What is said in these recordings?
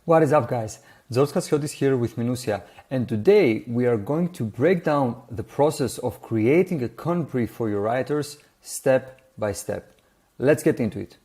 What is up, guys? Zorska is here with Minuttia, and today we are going to break down the process of creating a content brief for your writers step by step. Let's get into it.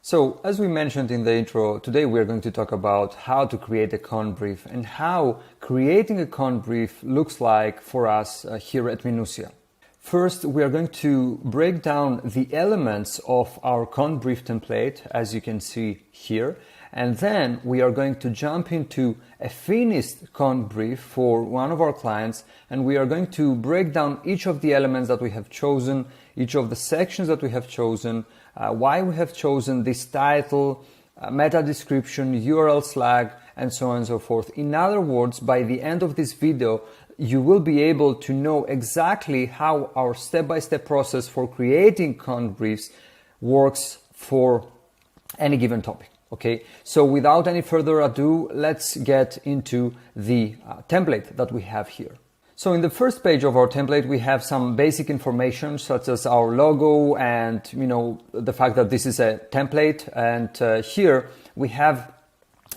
So, as we mentioned in the intro, today we are going to talk about how to create a content brief and how creating a content brief looks like for us here at Minuttia. First, we are going to break down the elements of our content brief template, as you can see here, and then we are going to jump into a finished content brief for one of our clients, and we are going to break down each of the elements that we have chosen, each of the sections that we have chosen, why we have chosen this title, meta description, URL flag, and so on and so forth. In other words, by the end of this video, you will be able to know exactly how our step-by-step process for creating content briefs works for any given topic. Okay, so without any further ado, let's get into the template that we have here. So in the first page of our template, we have some basic information such as our logo and, the fact that this is a template. And here we have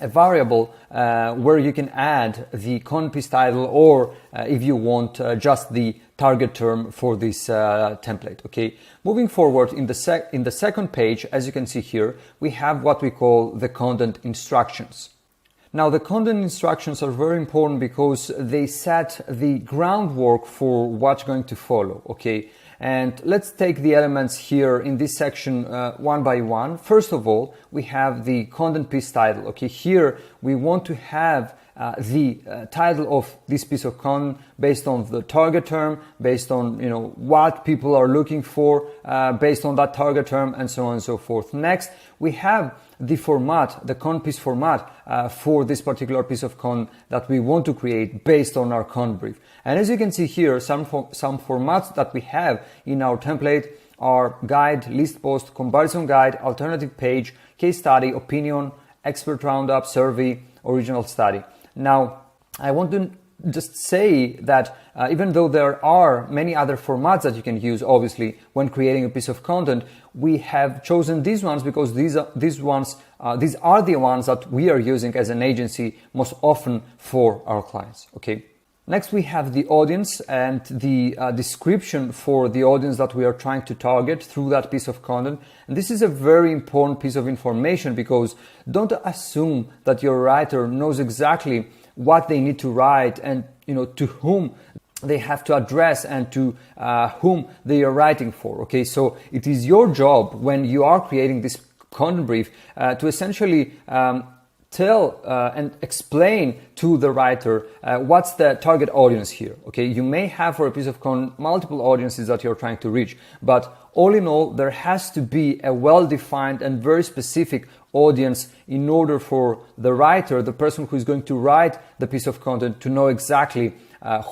a variable where you can add the content piece title, or if you want just the target term for this template. Okay, moving forward in the second page, as you can see here, we have what we call the content instructions. Now, the content instructions are very important because they set the groundwork for what's going to follow. Okay, and let's take the elements here in this section one by one. First of all, we have the content piece title. Okay, here we want to have the title of this piece of content based on the target term, based on what people are looking for, based on that target term, and so on and so forth. Next, we have the format, the content piece format for this particular piece of content that we want to create based on our content brief. And as you can see here, some formats that we have in our template are guide, list post, comparison guide, alternative page, case study, opinion, expert roundup, survey, original study. Now, I want to just say that even though there are many other formats that you can use, obviously, when creating a piece of content, we have chosen these ones because these are the ones that we are using as an agency most often for our clients. Okay. Next, we have the audience and the description for the audience that we are trying to target through that piece of content. And this is a very important piece of information because don't assume that your writer knows exactly what they need to write and to whom they have to address and to whom they are writing for. Okay, so it is your job when you are creating this content brief to essentially tell and explain to the writer what's the target audience here. Okay, you may have for a piece of content multiple audiences that you're trying to reach, but all in all, there has to be a well-defined and very specific audience in order for the writer, the person who is going to write the piece of content, to know exactly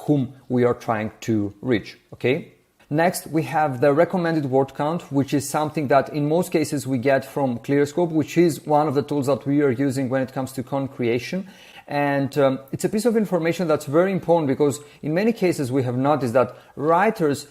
whom we are trying to reach. Okay. Next, we have the recommended word count, which is something that in most cases we get from Clearscope, which is one of the tools that we are using when it comes to content creation. And it's a piece of information that's very important because in many cases we have noticed that writers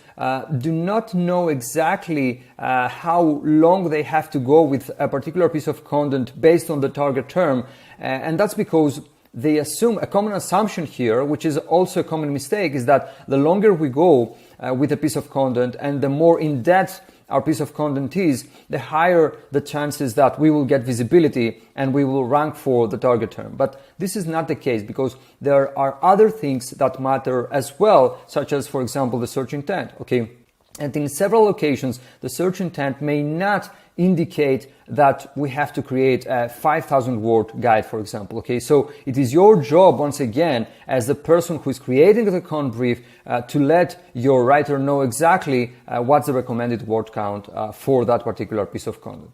do not know exactly how long they have to go with a particular piece of content based on the target term. And that's because they assume, a common assumption here, which is also a common mistake, is that the longer we go with a piece of content and the more in-depth our piece of content is, the higher the chances that we will get visibility and we will rank for the target term. But this is not the case because there are other things that matter as well, such as, for example, the search intent. Okay. And in several occasions, the search intent may not indicate that we have to create a 5,000 word guide, for example. Okay, so it is your job, once again, as the person who is creating the content brief, to let your writer know exactly what's the recommended word count for that particular piece of content.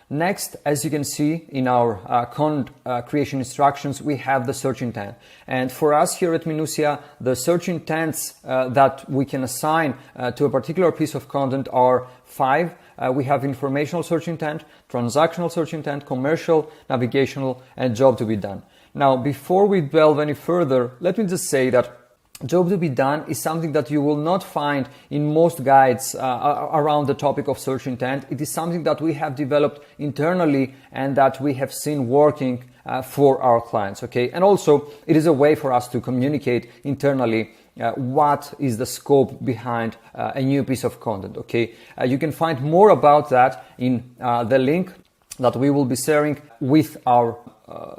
Next, as you can see in our content creation instructions, we have the search intent. And for us here at Minuttia, the search intents that we can assign to a particular piece of content are 5. We have informational search intent, transactional search intent, commercial, navigational, and job to be done. Now, before we delve any further, let me just say that job to be done is something that you will not find in most guides around the topic of search intent. It is something that we have developed internally and that we have seen working for our clients, okay? And also, it is a way for us to communicate internally what is the scope behind a new piece of content, okay? You can find more about that in the link that we will be sharing with our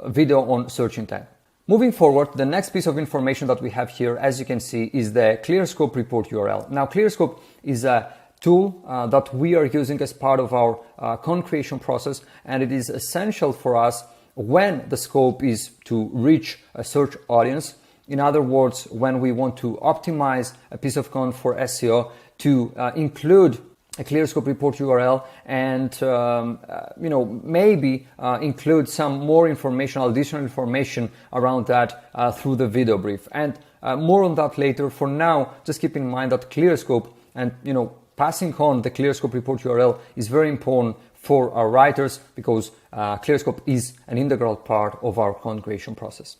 video on search intent. Moving forward, the next piece of information that we have here, as you can see, is the Clearscope report URL. Now, Clearscope is a tool that we are using as part of our content creation process, and it is essential for us when the scope is to reach a search audience. In other words, when we want to optimize a piece of content for SEO, to include a Clearscope report URL and maybe include some more information, additional information around that through the video brief. And more on that later. For now, just keep in mind that Clearscope and passing on the Clearscope report URL is very important for our writers, because Clearscope is an integral part of our content creation process.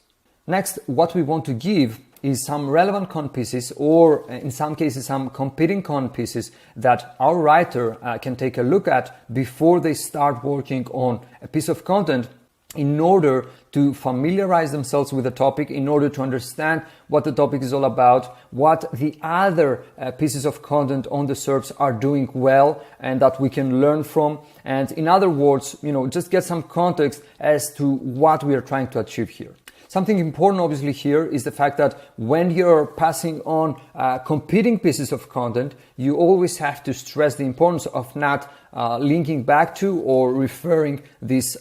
Next, what we want to give is some relevant content pieces, or in some cases some competing content pieces that our writer can take a look at before they start working on a piece of content, in order to familiarize themselves with the topic, in order to understand what the topic is all about, what the other pieces of content on the SERPs are doing well and that we can learn from. And in other words, just get some context as to what we are trying to achieve here. Something important obviously here is the fact that when you're passing on competing pieces of content, you always have to stress the importance of not linking back to or referring these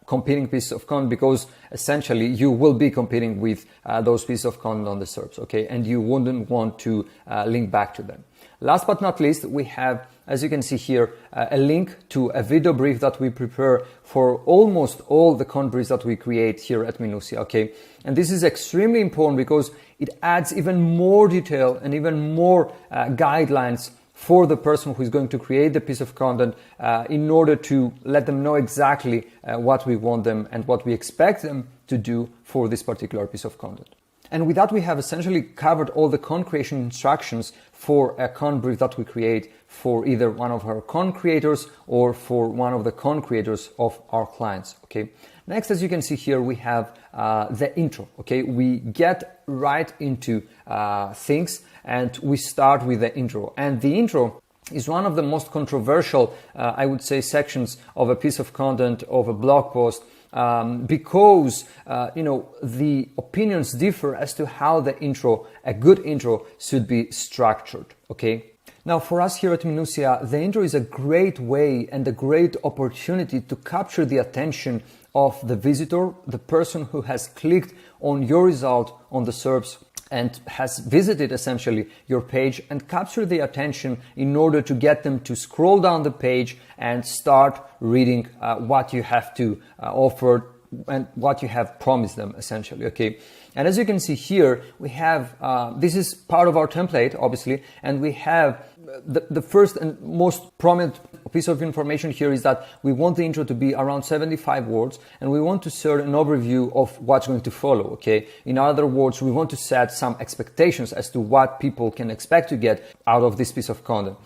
competing pieces of content, because essentially you will be competing with those pieces of content on the SERPs, okay? And you wouldn't want to link back to them. Last but not least, we have, as you can see here, a link to a video brief that we prepare for almost all the content briefs that we create here at Minuttia, okay? And this is extremely important because it adds even more detail and even more guidelines for the person who is going to create the piece of content, in order to let them know exactly what we want them and what we expect them to do for this particular piece of content. And with that, we have essentially covered all the content creation instructions for a content brief that we create for either one of our content creators or for one of the content creators of our clients, okay? Next, as you can see here, we have the intro, okay? We get right into things and we start with the intro. And the intro is one of the most controversial, I would say, sections of a piece of content, of a blog post, because the opinions differ as to how the intro, a good intro, should be structured, okay? Now, for us here at Minuttia, the intro is a great way and a great opportunity to capture the attention of the visitor, the person who has clicked on your result on the SERPs and has visited essentially your page, and capture the attention in order to get them to scroll down the page and start reading what you have to offer and what you have promised them essentially, okay? And as you can see here, we have, this is part of our template, obviously, and we have the first and most prominent piece of information here is that we want the intro to be around 75 words, and we want to share an overview of what's going to follow, okay? In other words, we want to set some expectations as to what people can expect to get out of this piece of content.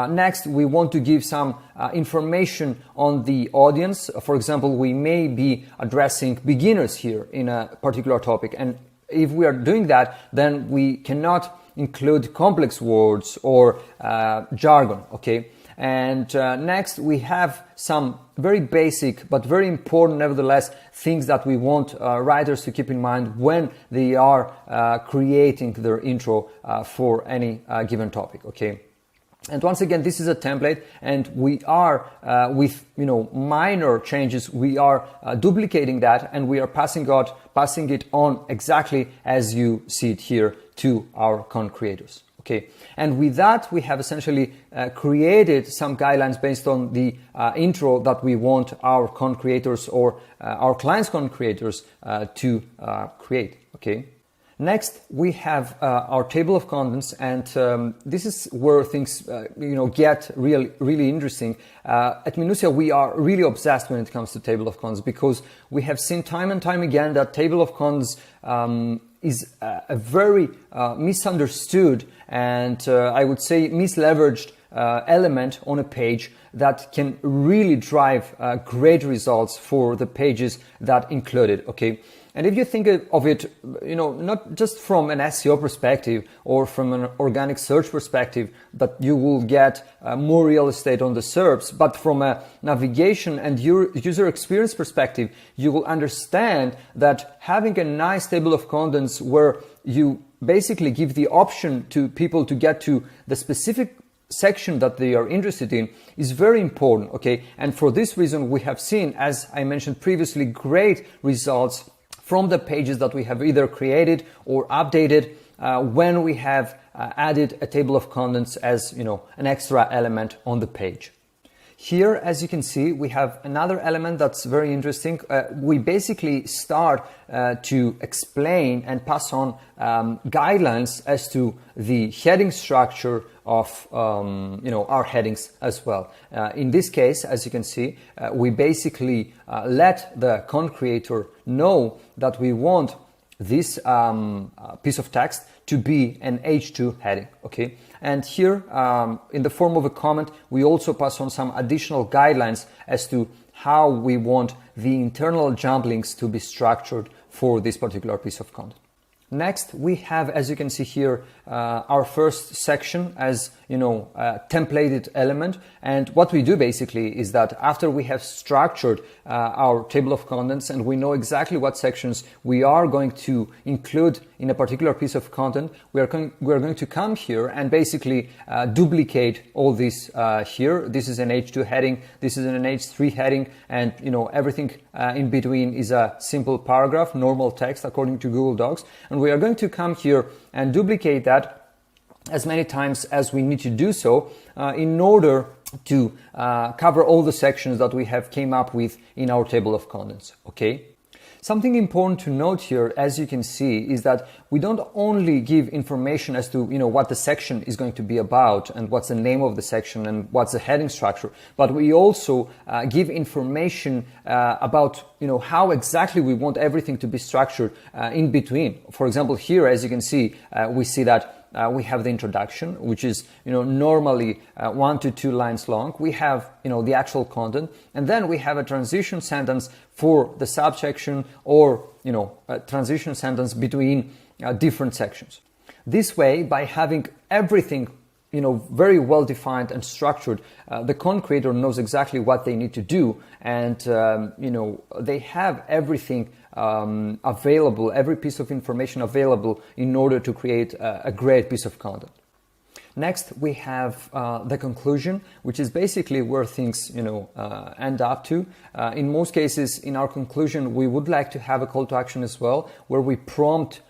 Next, we want to give some information on the audience. For example, we may be addressing beginners here in a particular topic, and if we are doing that, then we cannot include complex words or jargon, okay? And next, we have some very basic but very important, nevertheless, things that we want writers to keep in mind when they are creating their intro for any given topic, okay? And once again, this is a template, and we are, with minor changes, we are duplicating that, and we are passing it on exactly as you see it here to our content creators. Okay, and with that, we have essentially created some guidelines based on the intro that we want our content creators or our clients' content creators to create. Okay. Next, we have our table of contents, and this is where things get really interesting. At Minuttia, we are really obsessed when it comes to table of contents, because we have seen time and time again that table of contents is a very misunderstood and I would say misleveraged element on a page that can really drive great results for the pages that include it, okay? And if you think of it, not just from an SEO perspective or from an organic search perspective, that you will get more real estate on the SERPs, but from a navigation and user experience perspective, you will understand that having a nice table of contents where you basically give the option to people to get to the specific section that they are interested in is very important, okay? And for this reason, we have seen, as I mentioned previously, great results from the pages that we have either created or updated when we have added a table of contents as an extra element on the page. Here, as you can see, we have another element that's very interesting. We basically start to explain and pass on guidelines as to the heading structure of our headings as well. In this case, as you can see, we basically let the content creator know that we want this piece of text to be an H2 heading, okay? And here, in the form of a comment, we also pass on some additional guidelines as to how we want the internal jump links to be structured for this particular piece of content. Next, we have, as you can see here, our first section as, a templated element. And what we do basically is that after we have structured our table of contents and we know exactly what sections we are going to include in a particular piece of content, we are going to come here and basically duplicate all this here. This is an H2 heading, this is an H3 heading, and everything in between is a simple paragraph, normal text according to Google Docs. And we are going to come here and duplicate that as many times as we need to do so in order to cover all the sections that we have came up with in our table of contents, okay? Something important to note here, as you can see, is that we don't only give information as to what the section is going to be about and what's the name of the section and what's the heading structure, but we also give information about how exactly we want everything to be structured in between. For example, here, as you can see, we see that we have the introduction, which is normally 1 to 2 lines long. We have the actual content, and then we have a transition sentence for the subsection, or a transition sentence between different sections. This way, by having everything very well defined and structured, the content creator knows exactly what they need to do, and they have everything available, every piece of information available in order to create a great piece of content. Next, we have the conclusion, which is basically where things end up to. In most cases, in our conclusion, we would like to have a call to action as well, where we prompt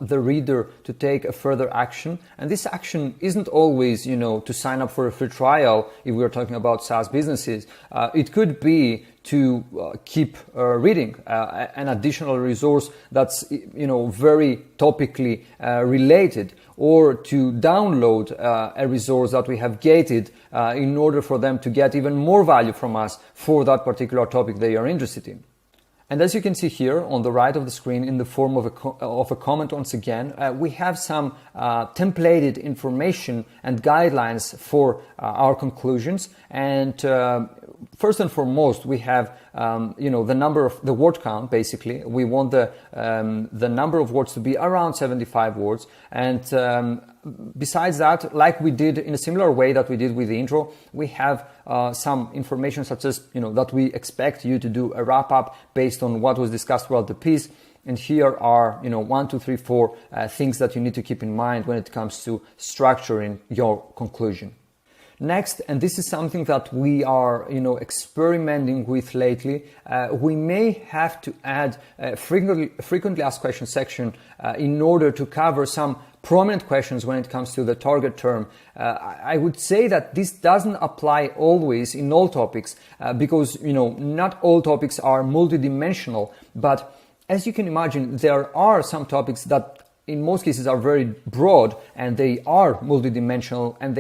the reader to take a further action. And this action isn't always, to sign up for a free trial if we're talking about SaaS businesses. It could be to keep reading an additional resource that's, very topically related, or to download a resource that we have gated in order for them to get even more value from us for that particular topic they are interested in. And as you can see here on the right of the screen, in the form of a comment once again, we have some templated information and guidelines for our conclusions. And first and foremost, we have the number of the word count. Basically, we want the number of words to be around 75 words. And besides that, like we did in a similar way that we did with the intro, we have some information such as that we expect you to do a wrap up based on what was discussed throughout the piece. And here are 1, 2, 3, 4 things that you need to keep in mind when it comes to structuring your conclusion. Next, and this is something that we are experimenting with lately, we may have to add a frequently asked questions section in order to cover some prominent questions when it comes to the target term. I would say that this doesn't apply always in all topics because not all topics are multidimensional, but as you can imagine, there are some topics that in most cases are very broad, and they are multidimensional, and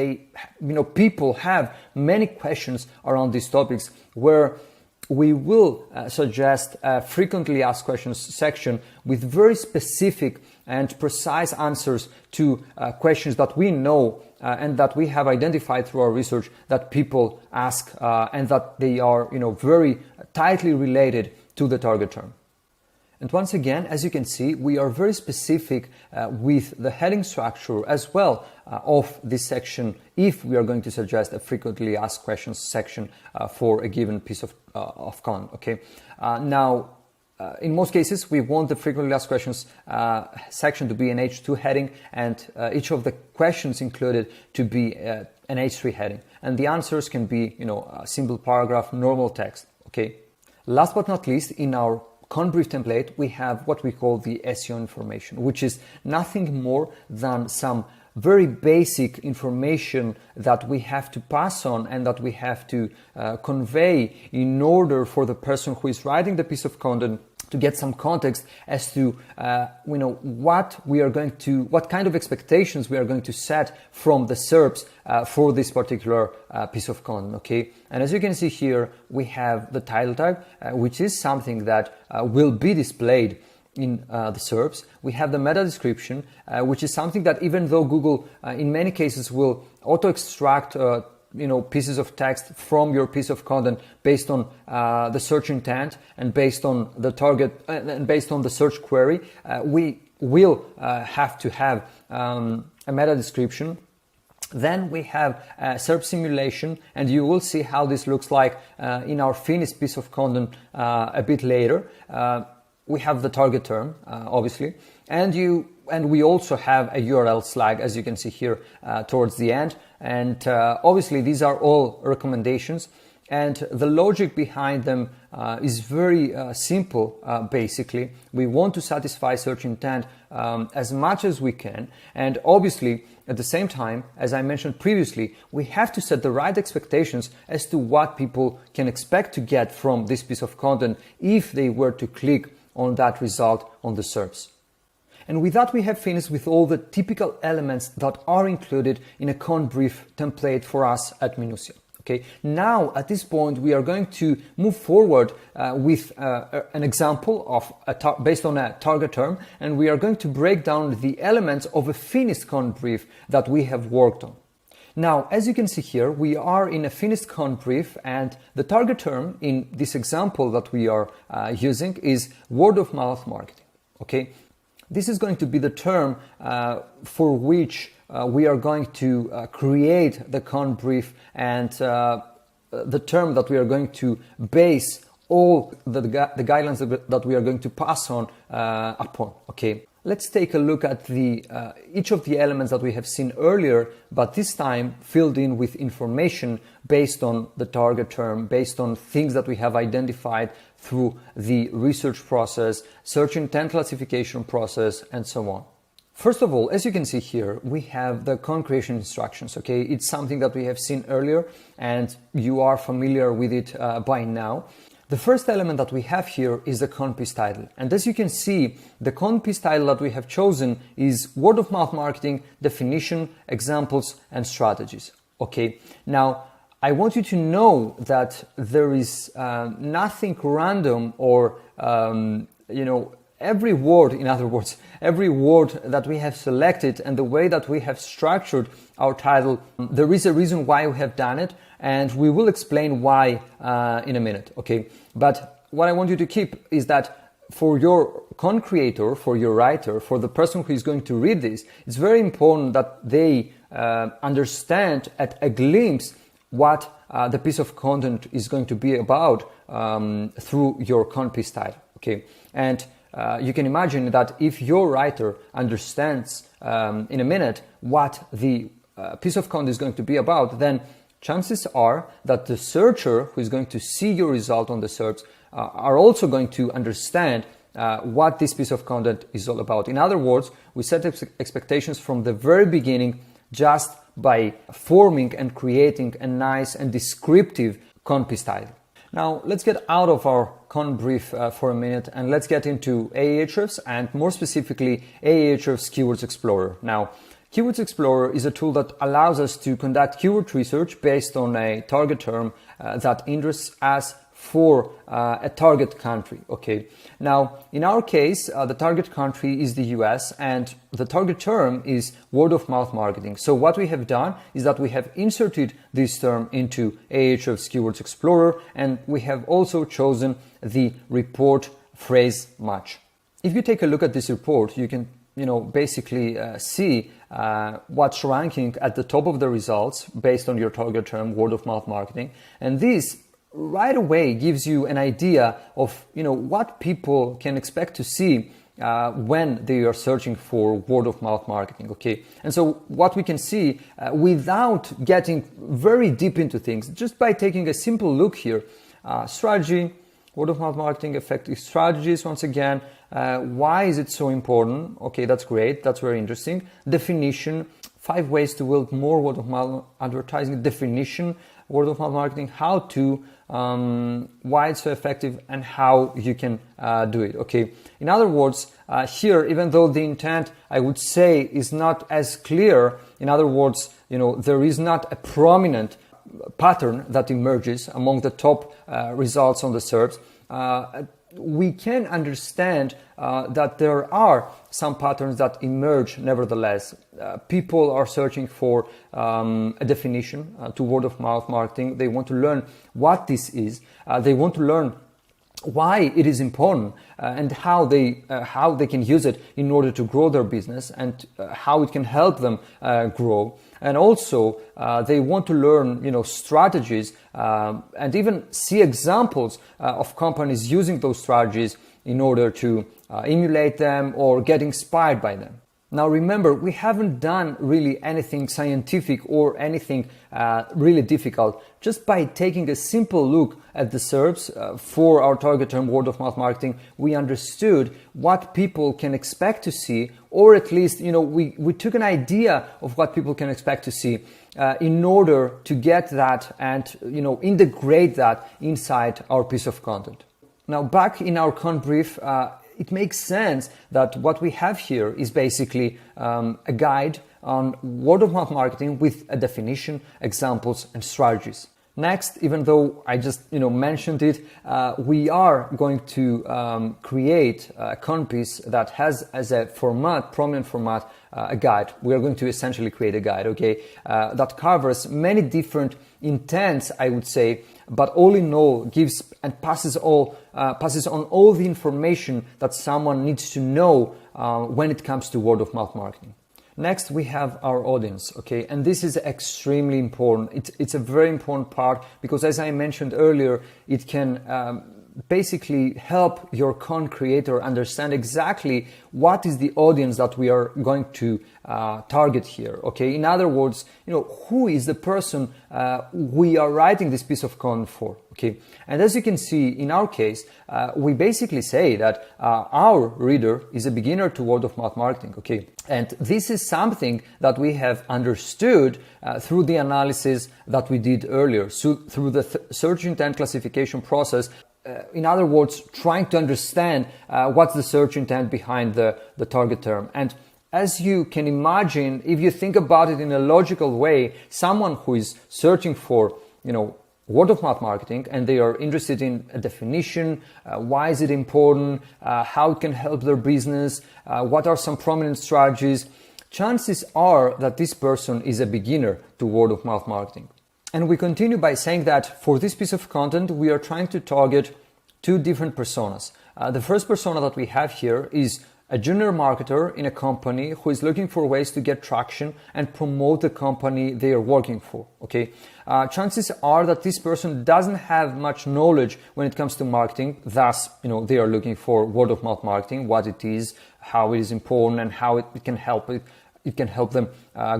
people have many questions around these topics, where we will suggest a frequently asked questions section with very specific and precise answers to questions that we know and that we have identified through our research that people ask and that they are, very tightly related to the target term. And once again, as you can see, we are very specific with the heading structure as well of this section if we are going to suggest a frequently asked questions section for a given piece of content. Okay. Now, in most cases, we want the frequently asked questions section to be an H2 heading and each of the questions included to be an H3 heading. And the answers can be, a simple paragraph, normal text. Okay. Last but not least, in our conbrief template, we have what we call the SEO information, which is nothing more than some very basic information that we have to pass on and that we have to convey in order for the person who is writing the piece of content to get some context as to what kind of expectations we are going to set from the SERPs for this particular piece of content. Okay, and as you can see here, we have the title tag, which is something that will be displayed in the SERPs. We have the meta description, which is something that even though Google in many cases will auto extract pieces of text from your piece of content based on the search intent and based on the target and based on the search query, we will have to have a meta description. Then we have a SERP simulation, and you will see how this looks like in our finished piece of content a bit later. We have the target term, obviously, and we also have a URL flag, as you can see here towards the end. And obviously, these are all recommendations, and the logic behind them is very simple. Basically, we want to satisfy search intent as much as we can, and obviously, at the same time, as I mentioned previously, we have to set the right expectations as to what people can expect to get from this piece of content if they were to click on that result on the SERPs. And with that, we have finished with all the typical elements that are included in a conbrief template for us at Minuttia. Okay. Now, at this point, we are going to move forward with an example of based on a target term, and we are going to break down the elements of a finished conbrief that we have worked on. Now, as you can see here, we are in a finished conbrief, and the target term in this example that we are using is word of mouth marketing. Okay. This is going to be the term for which we are going to create the conbrief and the term that we are going to base all the guidelines that we are going to pass on upon. Okay, let's take a look at each of the elements that we have seen earlier, but this time filled in with information based on the target term, based on things that we have identified through the research process, search intent classification process, and so on. First of all, as you can see here, we have the content creation instructions. Okay, it's something that we have seen earlier and you are familiar with it by now. The first element that we have here is the content piece title. And as you can see, the content piece title that we have chosen is word of mouth marketing, definition, examples, and strategies. Okay, now I want you to know that there is nothing random or, every word, in other words, every word that we have selected and the way that we have structured our title, there is a reason why we have done it, and we will explain why in a minute, okay? But what I want you to keep is that for your content creator, for your writer, for the person who is going to read this, it's very important that they understand at a glimpse what the piece of content is going to be about through your content piece title, okay? And you can imagine that if your writer understands in a minute what the piece of content is going to be about, then chances are that the searcher who is going to see your result on the search are also going to understand what this piece of content is all about. In other words, we set expectations from the very beginning just by forming and creating a nice and descriptive content piece title. Now, let's get out of our conbrief for a minute and let's get into Ahrefs and more specifically Ahrefs Keywords Explorer. Now, Keywords Explorer is a tool that allows us to conduct keyword research based on a target term that interests us for a target country. Okay. Now, in our case, the target country is the US and the target term is word of mouth marketing. So what we have done is that we have inserted this term into Ahrefs Keywords Explorer, and we have also chosen the report phrase match. If you take a look at this report, you can basically see what's ranking at the top of the results based on your target term, word of mouth marketing. And this right away gives you an idea of what people can expect to see when they are searching for word of mouth marketing. Okay, and so what we can see without getting very deep into things, just by taking a simple look here, strategy, word of mouth marketing, effective strategies. Once again, why is it so important? Okay, that's great. That's very interesting. Definition, 5 ways to build more word of mouth advertising. Definition, word of mouth marketing, how to, why it's so effective, and how you can do it. Okay. In other words, here, even though the intent, I would say, is not as clear, in other words, there is not a prominent pattern that emerges among the top results on the SERPs, we can understand that there are some patterns that emerge nevertheless. People are searching for a definition to word of mouth marketing. They want to learn what this is. They want to learn why it is important and how they can use it in order to grow their business, and how it can help them grow. And also they want to learn strategies and even see examples of companies using those strategies in order to emulate them or get inspired by them. Now remember, we haven't done really anything scientific or anything really difficult. Just by taking a simple look at the SERPs for our target term word of mouth marketing, we understood what people can expect to see, or at least we took an idea of what people can expect to see in order to get that and integrate that inside our piece of content. Now back in our con brief, it makes sense that what we have here is basically a guide on word of mouth marketing with a definition, examples, and strategies. Next, even though I just mentioned it, we are going to create a con piece that has as a prominent format, a guide. We are going to essentially create a guide, okay, that covers many different intents, I would say, but all in all gives and passes on all the information that someone needs to know when it comes to word of mouth marketing. Next, we have our audience, okay, and this is extremely important. It's a very important part because, as I mentioned earlier, it can basically help your con creator understand exactly what is the audience that we are going to target here. Okay, in other words, who is the person we are writing this piece of con for. Okay, and as you can see, in our case, we basically say that our reader is a beginner to word of mouth marketing. Okay, and this is something that we have understood through the analysis that we did earlier, so through the search intent classification process. In other words, trying to understand what's the search intent behind the target term. And as you can imagine, if you think about it in a logical way, someone who is searching for, word of mouth marketing, and they are interested in a definition, why is it important, how it can help their business, what are some prominent strategies, chances are that this person is a beginner to word of mouth marketing. And we continue by saying that for this piece of content, we are trying to target 2 different personas. The first persona that we have here is a junior marketer in a company who is looking for ways to get traction and promote the company they are working for. Okay, chances are that this person doesn't have much knowledge when it comes to marketing. Thus, they are looking for word of mouth marketing, what it is, how it is important, and how it can help them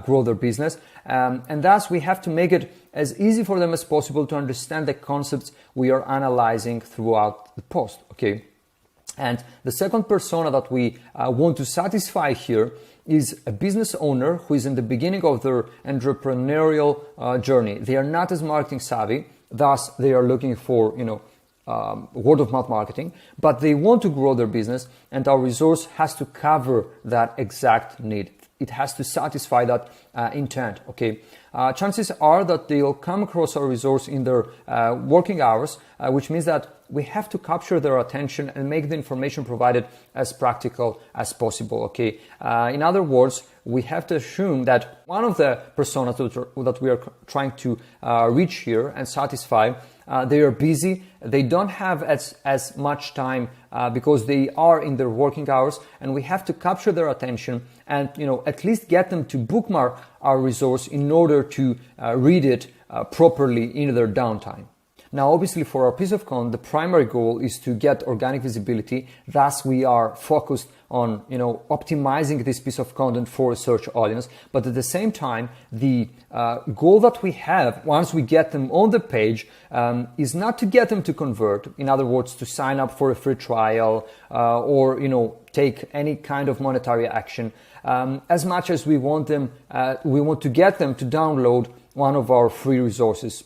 grow their business. And thus, we have to make it as easy for them as possible to understand the concepts we are analyzing throughout the post. Okay. And the second persona that we want to satisfy here is a business owner who is in the beginning of their entrepreneurial journey. They are not as marketing savvy, thus they are looking for word of mouth marketing, but they want to grow their business, and our resource has to cover that exact need. it has to satisfy that intent. Okay, chances are that they'll come across our resource in their working hours, which means that we have to capture their attention and make the information provided as practical as possible. Okay, in other words, we have to assume that one of the personas that we are trying to reach here and satisfy, they are busy, they don't have as much time because they are in their working hours, and we have to capture their attention and at least get them to bookmark our resource in order to read it properly in their downtime. Now, obviously, for our piece of content, the primary goal is to get organic visibility. Thus, we are focused on, optimizing this piece of content for a search audience. But at the same time, the goal that we have once we get them on the page is not to get them to convert. In other words, to sign up for a free trial or, take any kind of monetary action. As much as we want to get them to download one of our free resources,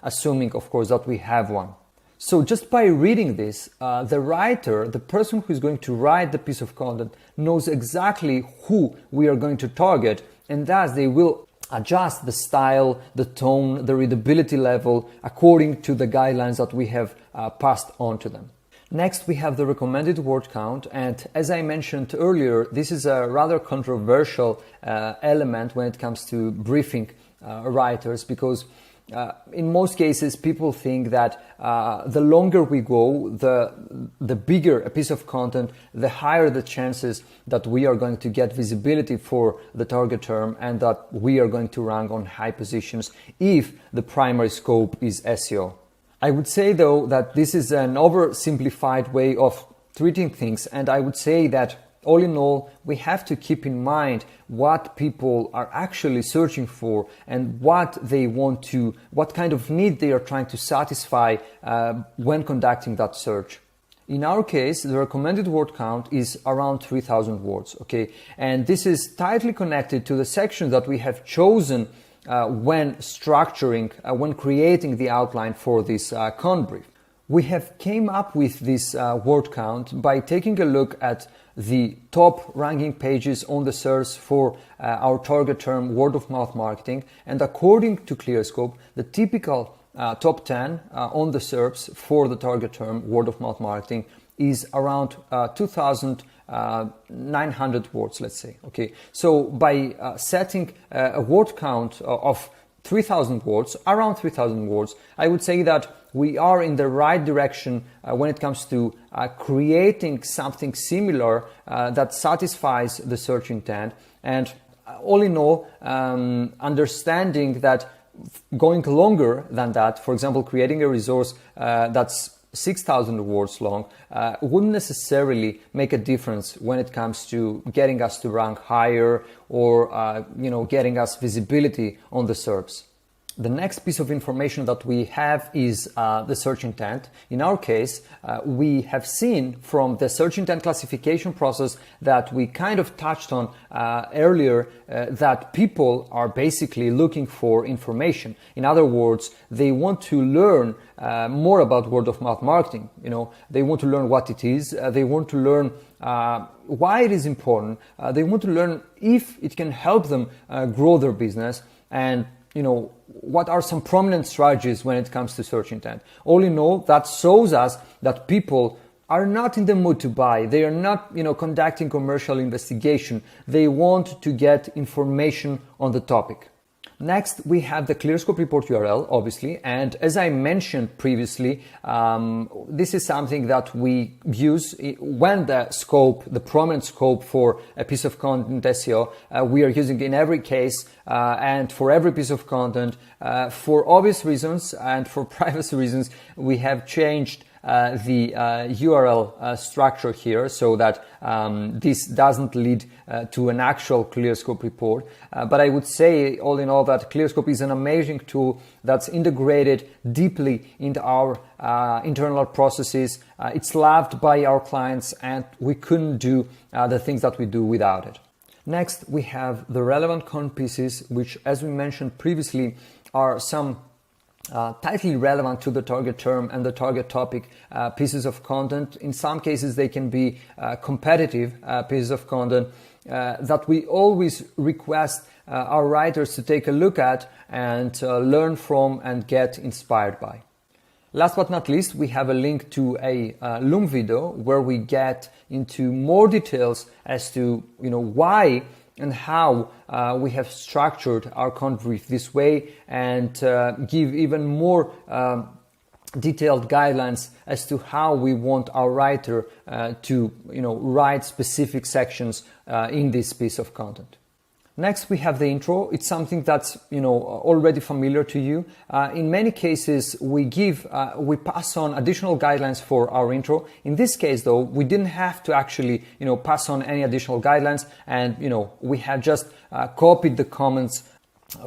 assuming, of course, that we have one. So just by reading this, the writer, the person who is going to write the piece of content, knows exactly who we are going to target, and thus they will adjust the style, the tone, the readability level according to the guidelines that we have passed on to them. Next, we have the recommended word count, and as I mentioned earlier, this is a rather controversial element when it comes to briefing writers, because in most cases people think that the longer we go, the bigger a piece of content, the higher the chances that we are going to get visibility for the target term and that we are going to rank on high positions if the primary scope is SEO. I would say though that this is an oversimplified way of treating things, and I would say that all in all, we have to keep in mind what people are actually searching for and what they want to, what kind of need they are trying to satisfy when conducting that search. In our case, the recommended word count is around 3,000 words, okay? And this is tightly connected to the section that we have chosen when structuring, when creating the outline for this con brief. We have came up with this word count by taking a look at the top ranking pages on the SERPs for our target term word of mouth marketing, and according to Clearscope, the typical top 10 on the SERPs for the target term word of mouth marketing is around 2,900 words, let's say. Okay, so by setting a word count of 3,000 words, around 3,000 words, I would say that we are in the right direction when it comes to creating something similar that satisfies the search intent. And all in all, understanding that going longer than that, for example, creating a resource that's 6,000 words long, wouldn't necessarily make a difference when it comes to getting us to rank higher or getting us visibility on the SERPs. The next piece of information that we have is the search intent. In our case, we have seen from the search intent classification process that we kind of touched on earlier that people are basically looking for information. In other words, they want to learn more about word of mouth marketing. They want to learn what it is. They want to learn why it is important. They want to learn if it can help them grow their business, and what are some prominent strategies when it comes to search intent. All in all, that shows us that people are not in the mood to buy. They are not, conducting commercial investigation. They want to get information on the topic. Next, we have the Clearscope report URL, obviously, and as I mentioned previously, this is something that we use when the prominent scope for a piece of content SEO, we are using in every case and for every piece of content. For obvious reasons and for privacy reasons, we have changed the URL structure here so that this doesn't lead to an actual Clearscope report. But I would say, all in all, that Clearscope is an amazing tool that's integrated deeply into our internal processes. It's loved by our clients, and we couldn't do the things that we do without it. Next, we have the relevant content pieces, which, as we mentioned previously, are some tightly relevant to the target term and the target topic pieces of content. In some cases, they can be competitive pieces of content. that we always request our writers to take a look at and learn from and get inspired by. Last but not least, we have a link to a Loom video where we get into more details as to why and how we have structured our content brief this way, and give even more detailed guidelines as to how we want our writer to write specific sections in this piece of content. Next, we have the intro. It's something that's already familiar to you. In many cases, we pass on additional guidelines for our intro. In this case, though, we didn't have to actually pass on any additional guidelines, and we have just copied the comments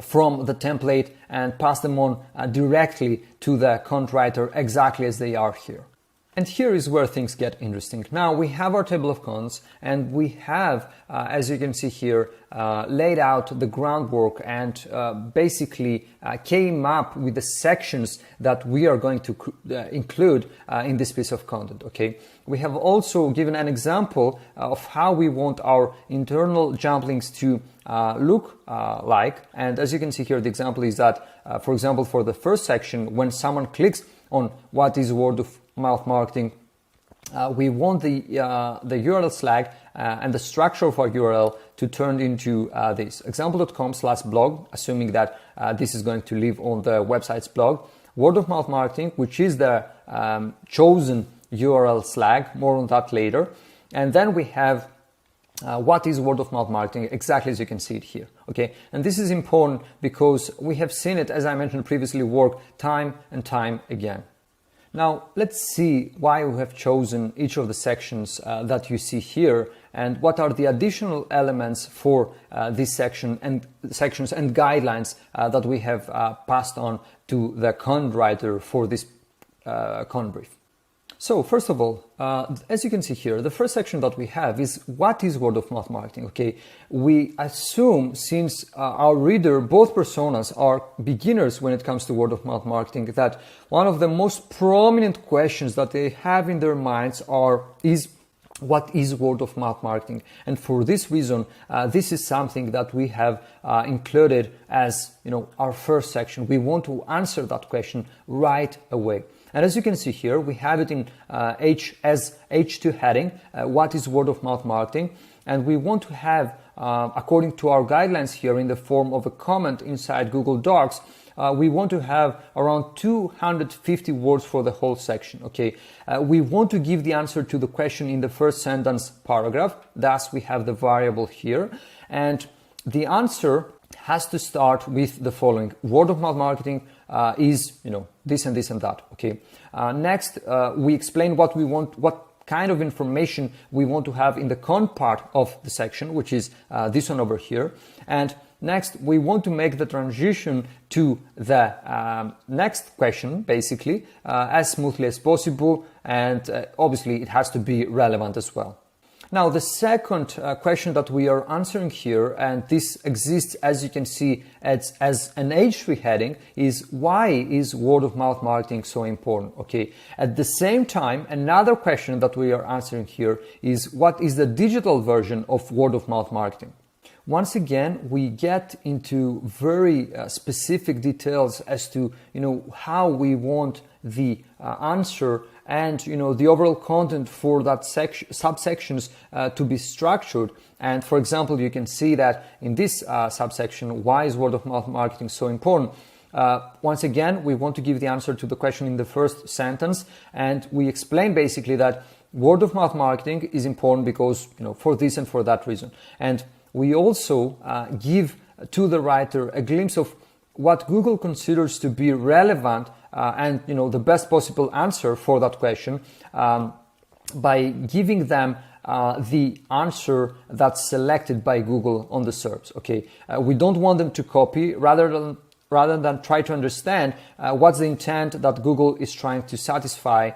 from the template and pass them on directly to the content writer exactly as they are here. And here is where things get interesting. Now we have our table of contents, and we have, as you can see here, laid out the groundwork and basically came up with the sections that we are going to include in this piece of content. Okay, we have also given an example of how we want our internal jump links to look like. And as you can see here, the example is that, for example, for the first section, when someone clicks on what is word of mouth marketing, we want the URL flag and the structure of our URL to turn into this example.com/blog, assuming that this is going to live on the website's blog. Word of mouth marketing, which is the chosen URL flag, more on that later. And then we have what is word of mouth marketing, exactly as you can see it here. Okay, and this is important because we have seen it, as I mentioned previously, work time and time again. Now, let's see why we have chosen each of the sections that you see here, and what are the additional elements for this sections and guidelines that we have passed on to the content writer for this content brief. So first of all, as you can see here, the first section that we have is what is word of mouth marketing. Okay, we assume, since our reader, both personas, are beginners when it comes to word of mouth marketing, that one of the most prominent questions that they have in their minds is what is word of mouth marketing. And for this reason, this is something that we have included as our first section. We want to answer that question right away. And as you can see here, we have it in H2 heading, what is word of mouth marketing? And we want to have, according to our guidelines here, in the form of a comment inside Google Docs, we want to have around 250 words for the whole section. Okay, we want to give the answer to the question in the first sentence paragraph. Thus, we have the variable here. And the answer has to start with the following: word of mouth marketing is this and this and that. Okay, next we explain what we want, what kind of information we want to have in the content part of the section, which is this one over here. And next we want to make the transition to the next question, basically, as smoothly as possible, and obviously it has to be relevant as well. Now, the second question that we are answering here, and this exists, as you can see, as an H3 heading, is why is word of mouth marketing so important? Okay. At the same time, another question that we are answering here is what is the digital version of word of mouth marketing? Once again, we get into very specific details as to how we want the answer and the overall content for that subsections to be structured. And for example, you can see that in this subsection, why is word of mouth marketing so important? Once again, we want to give the answer to the question in the first sentence, and we explain basically that word of mouth marketing is important because for this and for that reason. And we also give to the writer a glimpse of what Google considers to be relevant and the best possible answer for that question by giving them the answer that's selected by Google on the SERPs. Okay, we don't want them to copy, rather than try to understand what's the intent that Google is trying to satisfy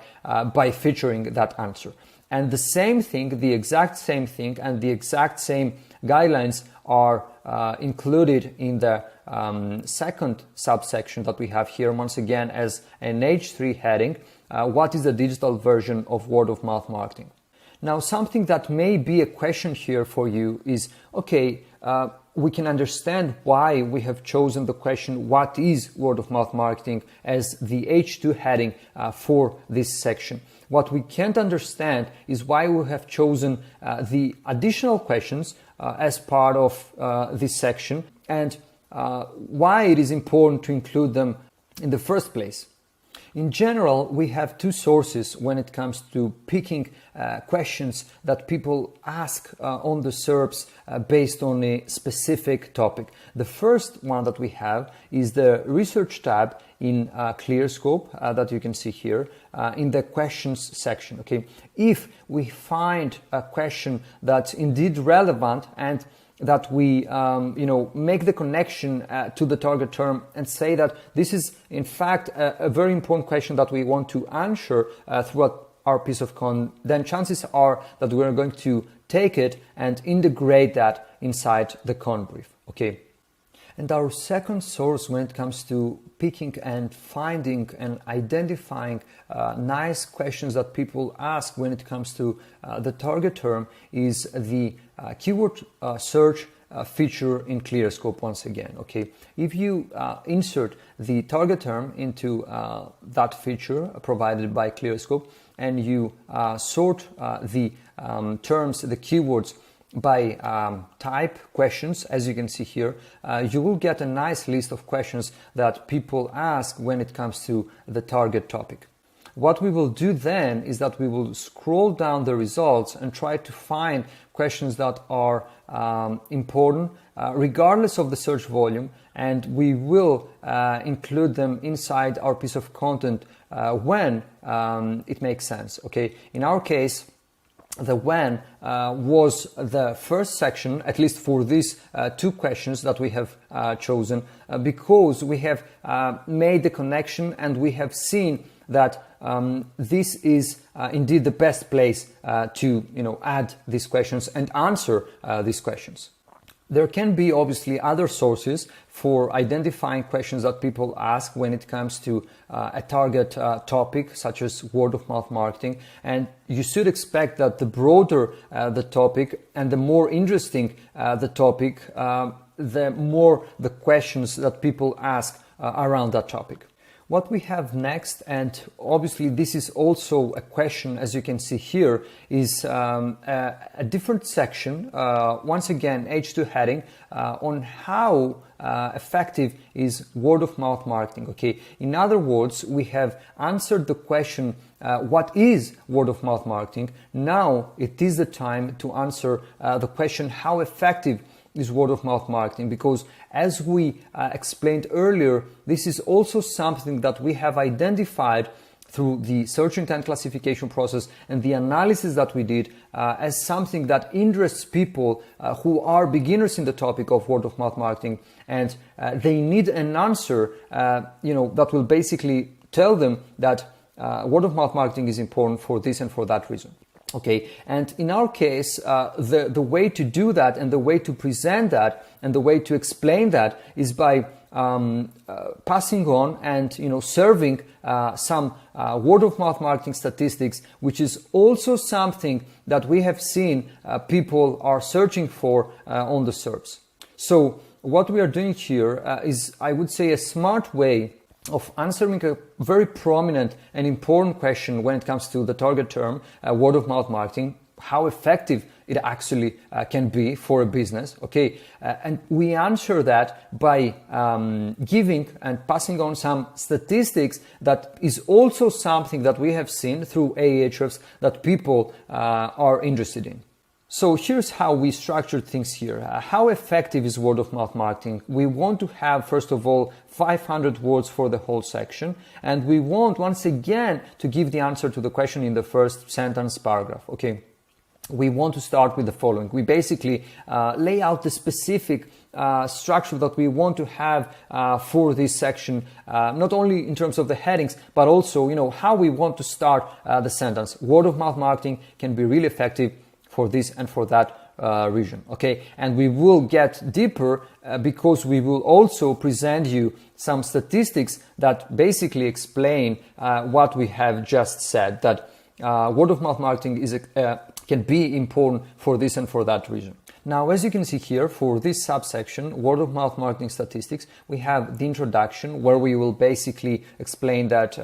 by featuring that answer. And the same thing, the exact same thing, and the exact same guidelines are included in the second subsection that we have here, once again as an H3 heading. What is the digital version of word of mouth marketing? Now, something that may be a question here for you is, okay, we can understand why we have chosen the question, what is word of mouth marketing, as the H2 heading for this section. What we can't understand is why we have chosen the additional questions as part of this section, and why it is important to include them in the first place. In general, we have two sources when it comes to picking questions that people ask on the SERPs based on a specific topic. The first one that we have is the research tab in Clearscope that you can see here in the questions section. Okay, if we find a question that's indeed relevant and that we make the connection to the target term and say that this is in fact a very important question that we want to answer throughout our piece of content, then chances are that we're going to take it and integrate that inside the con brief. Okay. And our second source when it comes to picking and finding and identifying nice questions that people ask when it comes to the target term is the keyword search feature in Clearscope once again. Okay, if you insert the target term into that feature provided by Clearscope and you sort the terms, the keywords by type questions, as you can see here, you will get a nice list of questions that people ask when it comes to the target topic. What we will do then is that we will scroll down the results and try to find questions that are important regardless of the search volume, and we will include them inside our piece of content when it makes sense. Okay, in our case, the when was the first section, at least for these two questions that we have chosen, because we have made the connection and we have seen that this is indeed the best place to add these questions and answer these questions. There can be obviously other sources for identifying questions that people ask when it comes to a target topic, such as word of mouth marketing. And you should expect that the broader the topic and the more interesting the topic, the more the questions that people ask around that topic. What we have next, and obviously this is also a question, as you can see here, is a different section, once again H2 heading, on how effective is word of mouth marketing. Okay, in other words, we have answered the question, what is word of mouth marketing? Now it is the time to answer the question, how effective is word of mouth marketing, because as we explained earlier, this is also something that we have identified through the search intent classification process and the analysis that we did as something that interests people who are beginners in the topic of word of mouth marketing, and they need an answer that will basically tell them that word of mouth marketing is important for this and for that reason. Okay, and in our case, the way to do that and the way to present that and the way to explain that is by passing on and serving some word of mouth marketing statistics, which is also something that we have seen people are searching for on the SERPs. So what we are doing here is, I would say, a smart way of answering a very prominent and important question when it comes to the target term, word of mouth marketing, how effective it actually can be for a business. Okay, and we answer that by giving and passing on some statistics that is also something that we have seen through Ahrefs that people are interested in. So here's how we structured things here. How effective is word of mouth marketing? We want to have, first of all, 500 words for the whole section, and we want, once again, to give the answer to the question in the first sentence paragraph. Okay, we want to start with the following. We basically lay out the specific structure that we want to have for this section, not only in terms of the headings, but also how we want to start the sentence. Word of mouth marketing can be really effective for this and for that region. Okay, and we will get deeper because we will also present you some statistics that basically explain what we have just said, that word of mouth marketing is can be important for this and for that reason. Now, as you can see here, for this subsection, word of mouth marketing statistics, we have the introduction where we will basically explain that,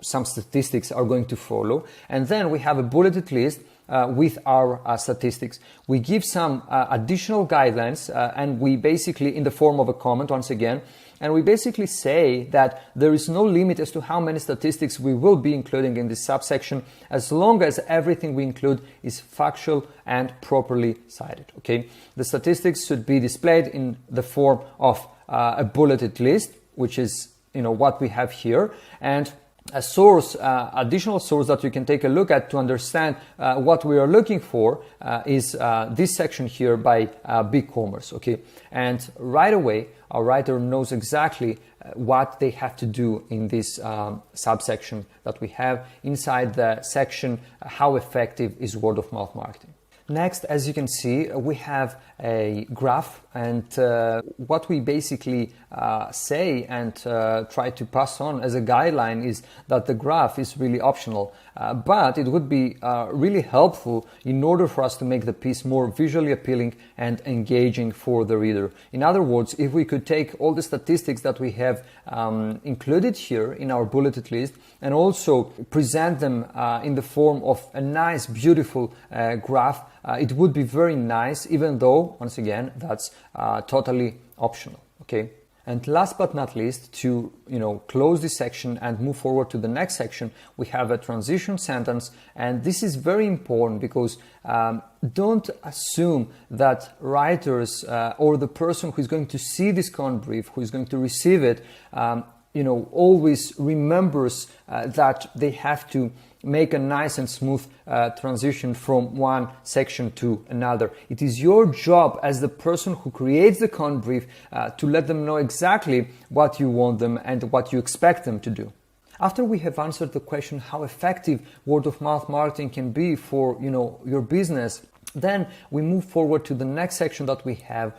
some statistics are going to follow. And then we have a bulleted list with our statistics. We give some additional guidelines and we basically, in the form of a comment once again, and we basically say that there is no limit as to how many statistics we will be including in this subsection, as long as everything we include is factual and properly cited. Okay, the statistics should be displayed in the form of a bulleted list, which is what we have here, and a source, additional source that you can take a look at to understand what we are looking for is this section here by BigCommerce. Okay, and right away our writer knows exactly what they have to do in this subsection that we have inside the section how effective is word of mouth marketing. Next, as you can see, we have a graph, and what we basically say and try to pass on as a guideline is that the graph is really optional, but it would be really helpful in order for us to make the piece more visually appealing and engaging for the reader. In other words, if we could take all the statistics that we have included here in our bulleted list and also present them in the form of a nice, beautiful graph, it would be very nice, even though, once again, that's totally optional. Okay. And last but not least, to close this section and move forward to the next section, we have a transition sentence, and this is very important because don't assume that writers or the person who is going to see this con brief, who is going to receive it, always remembers that they have to make a nice and smooth transition from one section to another. It is your job as the person who creates the con brief to let them know exactly what you want them and what you expect them to do. After we have answered the question how effective word of mouth marketing can be for your business, then we move forward to the next section that we have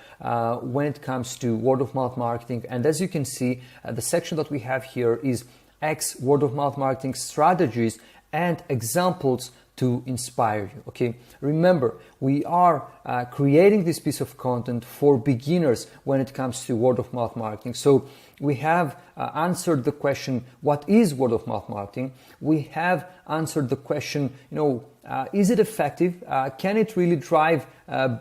when it comes to word of mouth marketing. And as you can see, the section that we have here is X word of mouth marketing strategies and examples to inspire you. Okay, remember, we are creating this piece of content for beginners when it comes to word of mouth marketing. So we have answered the question, what is word of mouth marketing? We have answered the question, is it effective? Can it really drive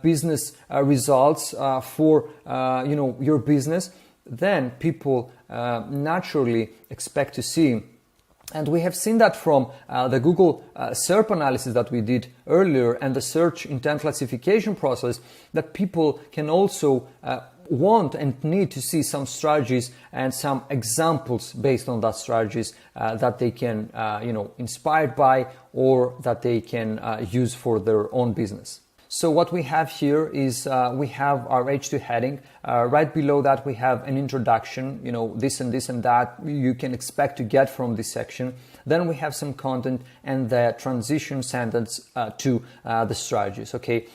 business results for your business? Then people naturally expect to see. And we have seen that from the Google SERP analysis that we did earlier and the search intent classification process, that people can also want and need to see some strategies and some examples based on that strategies that they can, inspired by or that they can use for their own business. So what we have here is we have our H2 heading. Right below that we have an introduction, this and this and that you can expect to get from this section. Then we have some content and the transition sentence to the strategies. Okay,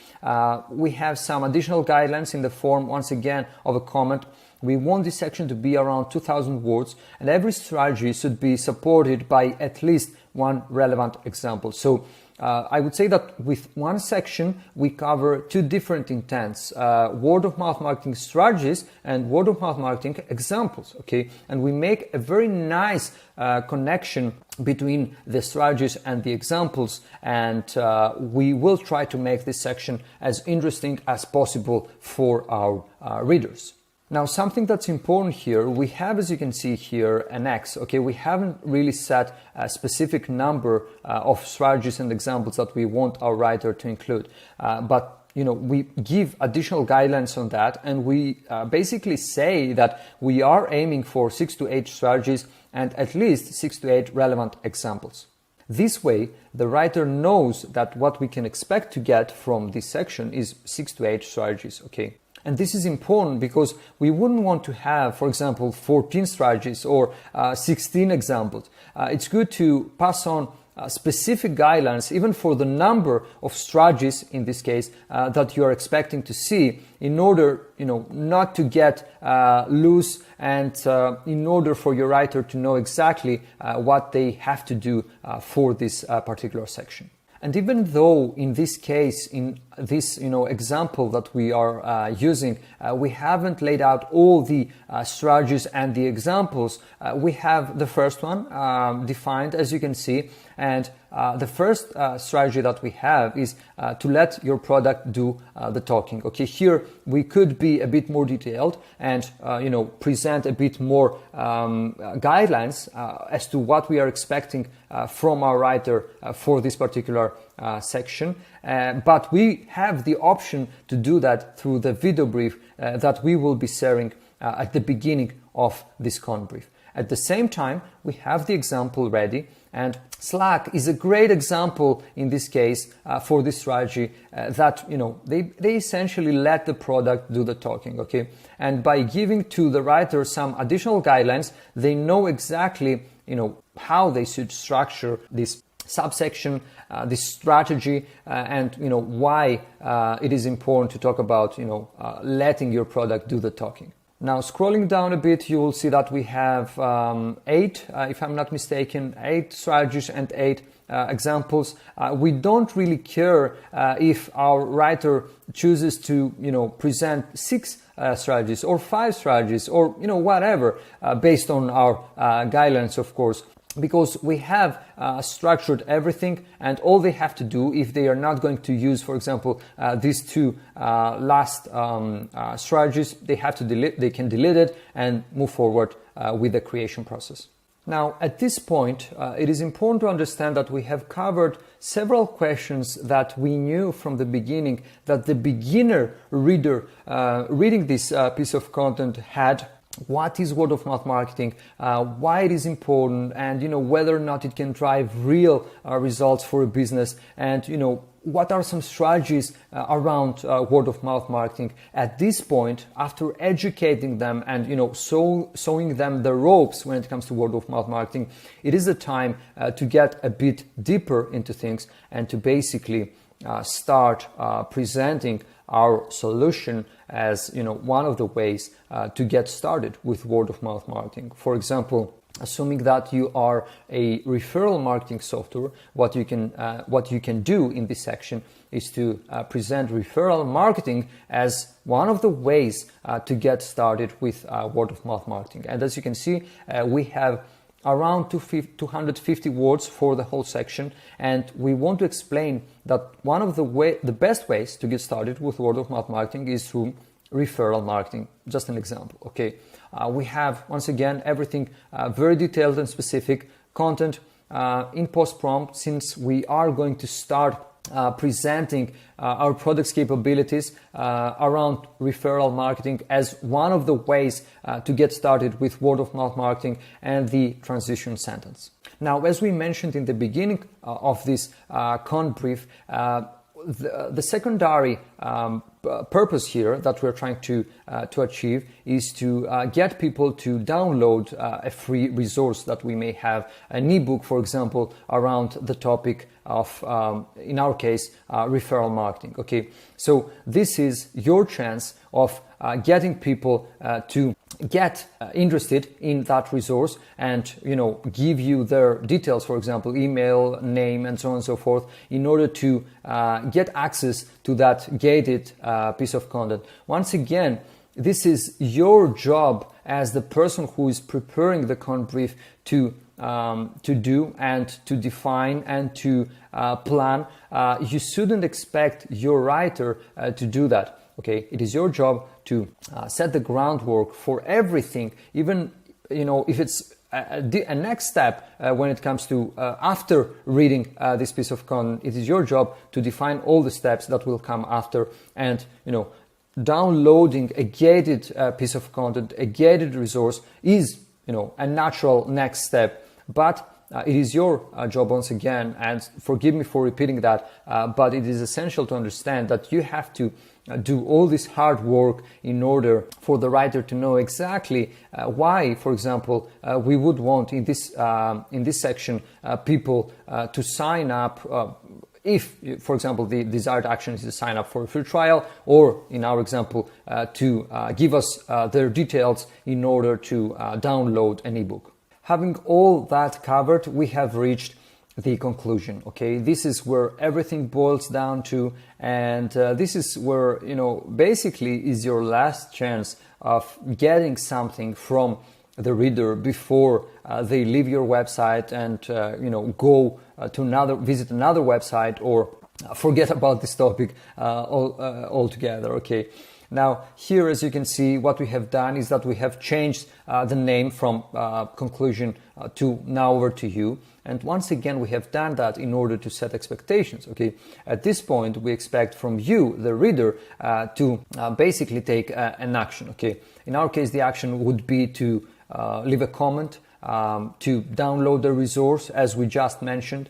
we have some additional guidelines in the form, once again, of a comment. We want this section to be around 2,000 words, and every strategy should be supported by at least one relevant example. So I would say that with one section we cover two different intents, word of mouth marketing strategies and word of mouth marketing examples. Okay, and we make a very nice connection between the strategies and the examples, and we will try to make this section as interesting as possible for our readers. Now, something that's important here, we have, as you can see here, an X. Okay, we haven't really set a specific number of strategies and examples that we want our writer to include, but we give additional guidelines on that, and we basically say that we are aiming for 6 to 8 strategies and at least 6 to 8 relevant examples. This way, the writer knows that what we can expect to get from this section is 6 to 8 strategies. Okay. And this is important because we wouldn't want to have, for example, 14 strategies or 16 examples. It's good to pass on specific guidelines, even for the number of strategies, in this case, that you are expecting to see, in order, not to get loose, and in order for your writer to know exactly what they have to do for this particular section. And even though in this case, in this example that we are using, we haven't laid out all the strategies and the examples, we have the first one defined, as you can see. And the first strategy that we have is to let your product do the talking. Okay, here we could be a bit more detailed and present a bit more guidelines as to what we are expecting from our writer for this particular section. But we have the option to do that through the video brief that we will be sharing at the beginning of this con brief. At the same time, we have the example ready, and Slack is a great example in this case for this strategy that they essentially let the product do the talking. Okay, and by giving to the writer some additional guidelines, they know exactly how they should structure this subsection, this strategy, and why it is important to talk about letting your product do the talking. Now, scrolling down a bit, you will see that we have 8, if I'm not mistaken, 8 strategies and 8 examples. We don't really care if our writer chooses to present 6 strategies or 5 strategies or whatever, based on our guidelines, of course, because we have structured everything, and all they have to do, if they are not going to use, for example, these 2 last strategies, they can delete it and move forward with the creation process. Now, at this point, it is important to understand that we have covered several questions that we knew from the beginning that the beginner reader reading this piece of content had. What is word of mouth marketing, why it is important, and whether or not it can drive real results for a business, and what are some strategies around word of mouth marketing. At this point, after educating them and showing them the ropes when it comes to word of mouth marketing, it is the time to get a bit deeper into things and to basically start presenting our solution as one of the ways to get started with word of mouth marketing. For example, assuming that you are a referral marketing software, what you can do in this section is to present referral marketing as one of the ways to get started with word of mouth marketing. And as you can see, we have around 250 words for the whole section, and we want to explain that one of the best ways to get started with word of mouth marketing is through referral marketing. Just an example. Okay, we have once again everything very detailed and specific content in post prompt, since we are going to start presenting our product's capabilities around referral marketing as one of the ways to get started with word of mouth marketing and the transition sentence. Now, as we mentioned in the beginning of this con brief, the secondary purpose here that we're trying to achieve is to get people to download a free resource that we may have, an ebook, for example, around the topic of, in our case, referral marketing. Okay, so this is your chance of getting people to get interested in that resource and give you their details, for example, email, name, and so on and so forth, in order to get access to that gated piece of content. Once again, this is your job as the person who is preparing the con brief to do and to define and to plan. You shouldn't expect your writer to do that. Okay, it is your job to set the groundwork for everything, even if it's a next step when it comes to after reading this piece of content. It is your job to define all the steps that will come after, and downloading a gated piece of content, a gated resource is a natural next step, but it is your job once again, and forgive me for repeating that, but it is essential to understand that you have to do all this hard work in order for the writer to know exactly why, for example, we would want in this section people to sign up. If, for example, the desired action is to sign up for a free trial, or in our example, to give us their details in order to download an ebook. Having all that covered, we have reached the conclusion. Okay, this is where everything boils down to, and this is where, basically is your last chance of getting something from the reader before they leave your website and go to visit another website, or forget about this topic altogether. Okay. Now here, as you can see, what we have done is that we have changed the name from conclusion to now over to you. And once again, we have done that in order to set expectations. Okay. At this point, we expect from you, the reader, to basically take an action. Okay. In our case, the action would be to leave a comment, to download the resource, as we just mentioned,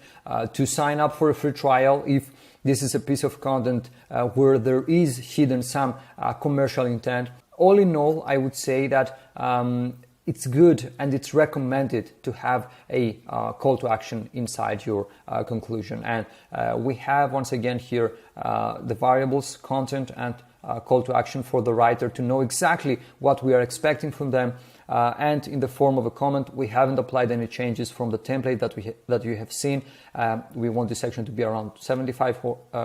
to sign up for a free trial if this is a piece of content where there is hidden some commercial intent. All in all, I would say that it's good and it's recommended to have a call to action inside your conclusion. And we have once again here the variables, content, and call to action for the writer to know exactly what we are expecting from them. And in the form of a comment, we haven't applied any changes from the template that you have seen. We want this section to be around 75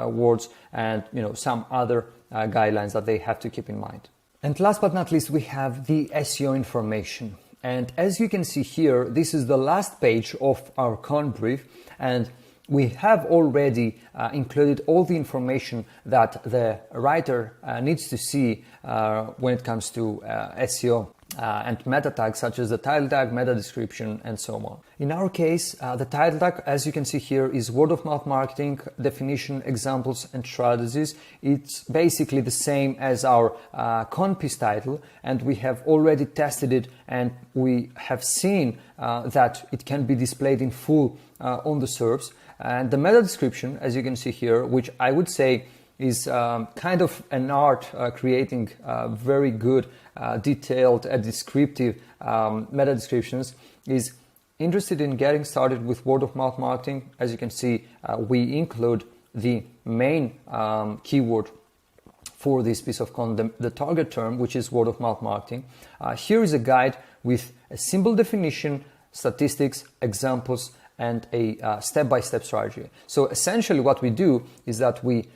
words, and some other guidelines that they have to keep in mind. And last but not least, we have the SEO information. And as you can see here, this is the last page of our con brief, and we have already included all the information that the writer needs to see when it comes to SEO. And meta tags such as the title tag, meta description, and so on. In our case, the title tag, as you can see here, is word of mouth marketing, definition, examples, and strategies. It's basically the same as our con piece title, and we have already tested it, and we have seen that it can be displayed in full on the SERPs. And the meta description, as you can see here, which I would say is kind of an art, creating very good, detailed, descriptive meta descriptions, is interested in getting started with word of mouth marketing. As you can see, we include the main keyword for this piece of content, the target term, which is word of mouth marketing. Here is a guide with a simple definition, statistics, examples, and a step-by-step strategy. So essentially what we do is that we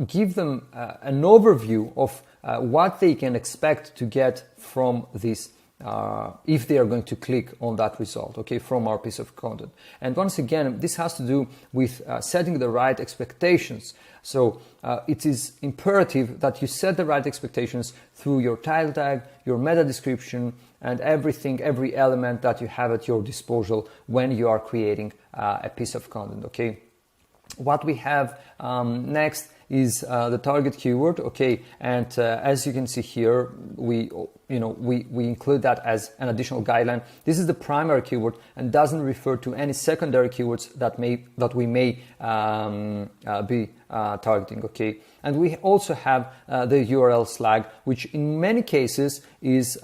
give them an overview of what they can expect to get from this if they are going to click on that result, okay, from our piece of content. And once again, this has to do with setting the right expectations. So it is imperative that you set the right expectations through your title tag, your meta description, and everything, every element that you have at your disposal when you are creating a piece of content, okay? What we have next is the target keyword, okay? And as you can see here, we include that as an additional guideline. This is the primary keyword and doesn't refer to any secondary keywords that we may be targeting, okay? And we also have the URL flag, which in many cases is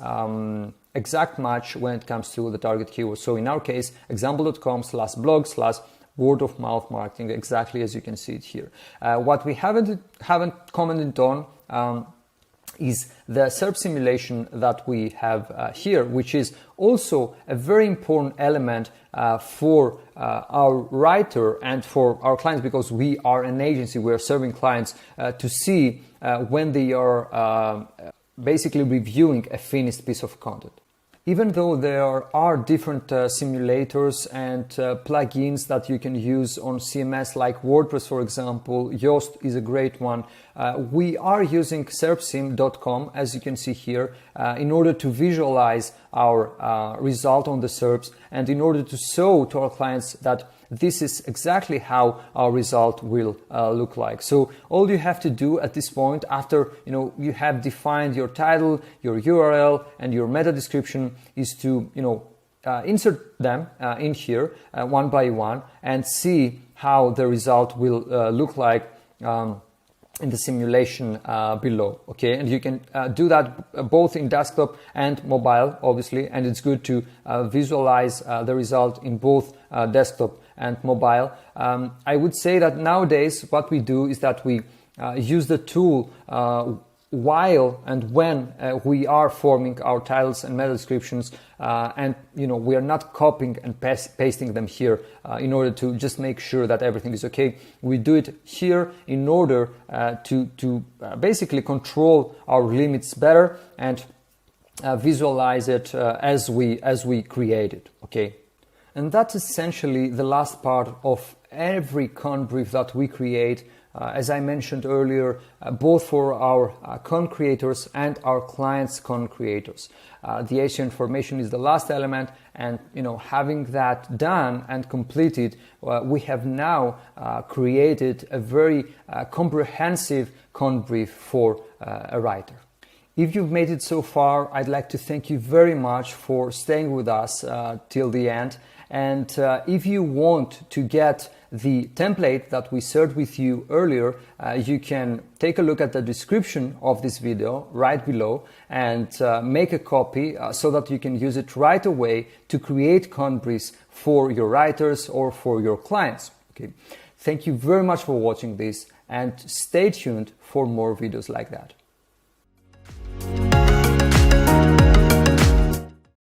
exact match when it comes to the target keyword. So in our case, example.com/blog/word of mouth marketing, exactly as you can see it here. What we haven't commented on is the SERP simulation that we have here, which is also a very important element for our writer and for our clients, because we are an agency, we are serving clients to see when they are basically reviewing a finished piece of content. Even though there are different simulators and plugins that you can use on CMS like WordPress, for example, Yoast is a great one. We are using serpsim.com, as you can see here, in order to visualize our result on the SERPs and in order to show to our clients that this is exactly how our result will look like. So all you have to do at this point, after you have defined your title, your URL, and your meta description, is to insert them in here one by one and see how the result will look like in the simulation below, okay? And you can do that both in desktop and mobile, obviously, and it's good to visualize the result in both desktop and mobile. I would say that nowadays what we do is that we use the tool while and when we are forming our titles and meta descriptions, and we are not copying and pasting them here in order to just make sure that everything is okay. We do it here in order to basically control our limits better and visualize it as we create it. Okay, and that's essentially the last part of every con brief that we create. As I mentioned earlier, both for our con creators and our clients' con creators. The SEO information is the last element, and having that done and completed, we have now created a very comprehensive con brief for a writer. If you've made it so far, I'd like to thank you very much for staying with us till the end. And if you want to get the template that we shared with you earlier, you can take a look at the description of this video right below and make a copy so that you can use it right away to create con briefs for your writers or for your clients. Okay. Thank you very much for watching this, and stay tuned for more videos like that.